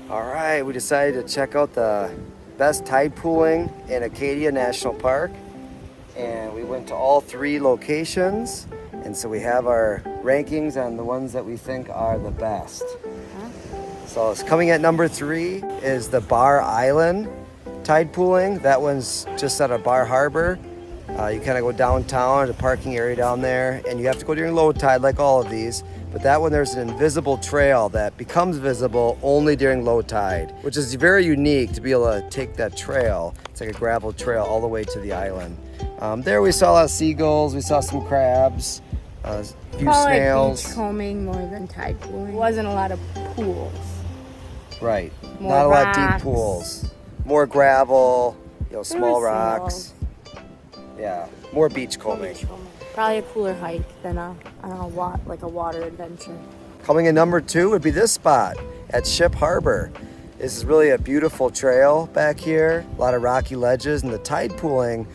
All right, we decided to check out the best tide pooling in Acadia National Park. And we went to all 3 locations. And so we have our rankings on the ones that we think are the best. So it's coming at number 3 is the Bar Island tide pooling. That one's just out of Bar Harbor. You kind of go downtown, the parking area down there, and you have to go during low tide like all of these. But that one, there's an invisible trail that becomes visible only during low tide, which is very unique to be able to take that trail. It's like a gravel trail all the way to the island. There we saw a lot of seagulls, we saw some crabs, a few snails. Like beach combing more than tide pooling. It wasn't a lot of pools. Right, More not a lot of rocks. deep pools. More gravel, There small was rocks. Yeah, more beach combing. Beach combing. Probably a cooler hike than a water adventure. Coming in number 2 would be this spot at Ship Harbor. This is really a beautiful trail back here, a lot of rocky ledges, and the tide pooling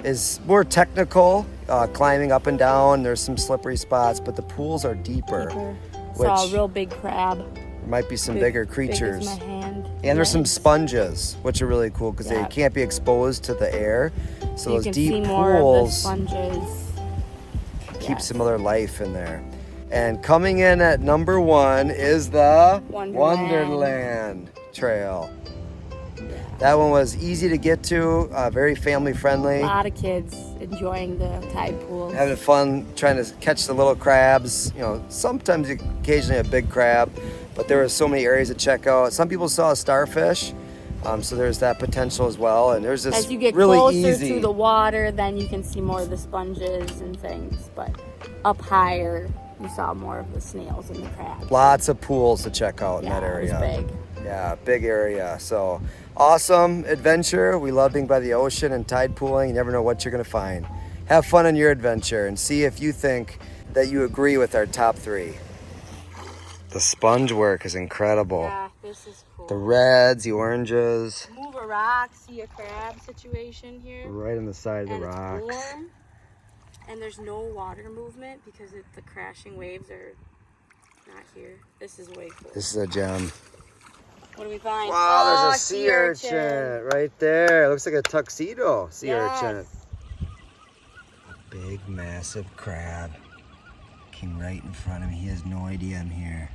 is more technical, climbing up and down. There's some slippery spots, but the pools are deeper. Saw a real big crab. There might be some bigger creatures. Big as my hand. And there's some sponges, which are really cool because they Yeah. can't be exposed to the air. So you those can deep see more of the pools sponges. keep Yes. some of their life in there. And coming in at number 1 is the Wonderland Trail. That one was easy to get to, very family friendly. A lot of kids enjoying the tide pools. Having fun trying to catch the little crabs. Sometimes occasionally a big crab, but there were so many areas to check out. Some people saw a starfish, so there's that potential as well. And there's this As you get really closer easy to the water, then you can see more of the sponges and things. But up higher, you saw more of the snails and the crabs. lots of pools to check out in that It area. was big. Yeah, big area. So awesome adventure. We love being by the ocean and tide pooling. You never know what you're going to find. Have fun on your adventure and see if you think that you agree with our top 3. The sponge work is incredible. Yeah, this is cool. The reds, the oranges, Move a rock, see a crab situation here. right on the side of the And rocks. it's warm, and there's no water movement because the crashing waves are not here. This is way cool. This is a gem. What do we find? Wow, Oh, there's a sea urchin right there. It looks like a tuxedo sea urchin. Yes. A big, massive crab came right in front of me. He has no idea I'm here.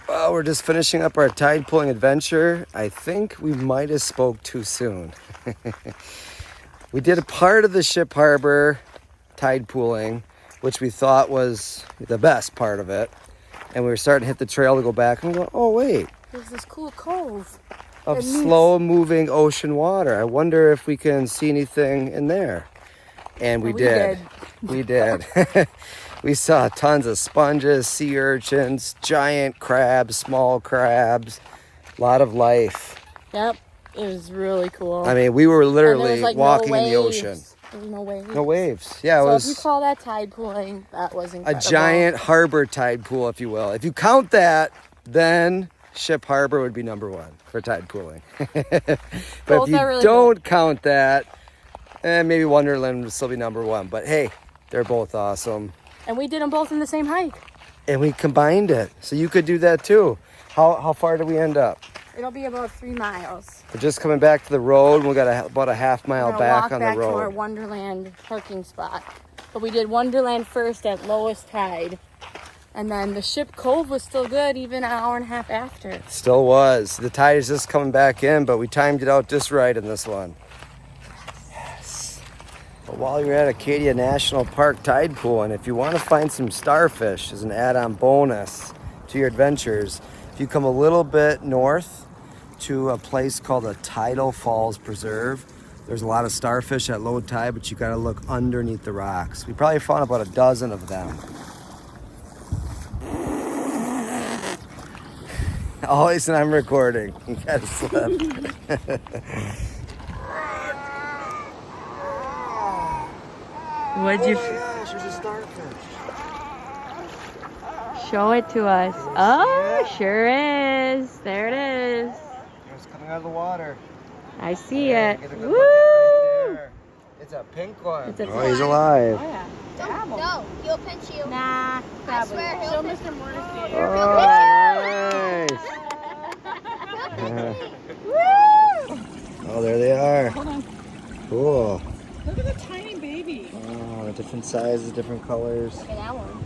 Well, we're just finishing up our tide pooling adventure. I think we might have spoke too soon. We did a part of the Ship Harbor tide pooling, which we thought was the best part of it. And we were starting to hit the trail to go back and go, oh wait, There's this cool cove. of It means- slow moving ocean water. I wonder if we can see anything in there. And we We did. We did. We saw tons of sponges, sea urchins, giant crabs, small crabs, a lot of life. Yep, it was really cool. I mean, we were And there literally was, like, walking no in the waves. ocean. There was no waves. No waves. Yeah, it So if was you call that tide pooling, that was a incredible. giant harbor tide pool, if you will. If you count that, then Ship Harbor would be number 1 for tide pooling. But Both if you are really don't count that, And maybe Wonderland would still be number one. But hey, they're both awesome. And we did them both in the same hike. And we combined it. So you could do that too. How far did we end up? It'll be about 3 miles. We're just coming back to the road. We got about a half mile back on the walk back to our road. Wonderland parking spot. But we did Wonderland first at lowest tide. And then the ship cove was still good even an hour and a half after. Still was. The tide is just coming back in, but we timed it out just right in this one. Yes. But while you're at Acadia National Park tide pooling, if you want to find some starfish as an add-on bonus to your adventures, if you come a little bit north to a place called the Tidal Falls Preserve, there's a lot of starfish at low tide, but you got to look underneath the rocks. We probably found about a dozen of them. Always when I'm recording, you gotta slip. What'd you Gosh, there's a starfish. show it to us? Oh, sure is. There it is. It's coming out of the water. I see Yeah, it. get a good Woo! look at it right there. It's a pink one. It's a Oh, he's alive. Oh, yeah. No, he'll pinch you. Nah, I probably. swear he'll Show pinch Mr. Morris Oh, the nice. Woo! Oh, there they are. Hold on. Cool. Look at the tiny baby. Oh, different sizes, different colors. Look at that one.